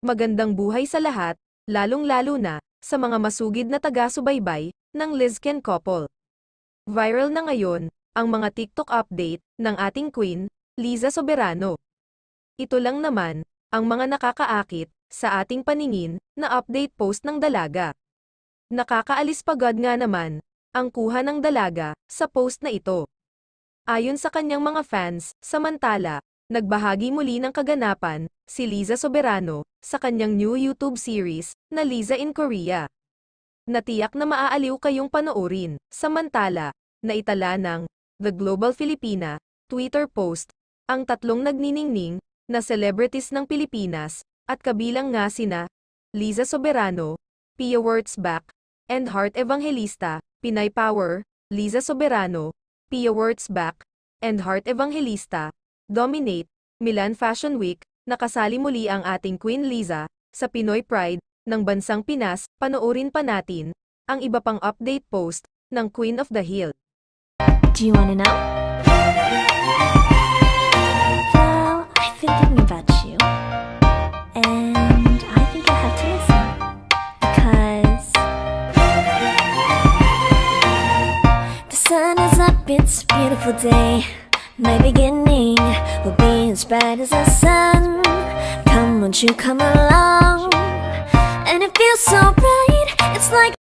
Magandang buhay sa lahat, lalong-lalo na sa mga masugid na taga-subaybay ng Lizken couple. Viral na ngayon ang mga TikTok update ng ating queen, Liza Soberano. Ito lang naman ang mga nakakaakit sa ating paningin na update post ng dalaga. Nakakaalis pagod nga naman ang kuha ng dalaga sa post na ito. Ayon sa kanyang mga fans, samantala, nagbahagi muli ng kaganapan si Liza Soberano sa kanyang new YouTube series na Liza in Korea. Natiyak na maaaliw kayong panoorin, samantala, naitala ng The Global Filipina Twitter post ang tatlong nagniningning na celebrities ng Pilipinas at kabilang nga sina Liza Soberano, Pia Wurtzbach, and Heart Evangelista, Pinay Power, Liza Soberano, Pia Wurtzbach, and Heart Evangelista, Dominate, Milan Fashion Week, nakasali muli ang ating Queen Liza sa Pinoy Pride ng bansang Pinas. Panoorin pa natin ang iba pang update post ng Queen of the Hill. Do you wanna know? Well, I've been thinking about you, and I think I'll have to listen, because the sun is up, it's a beautiful day. My beginning will be as bright as the sun. Come, won't you come along? And it feels so bright, it's like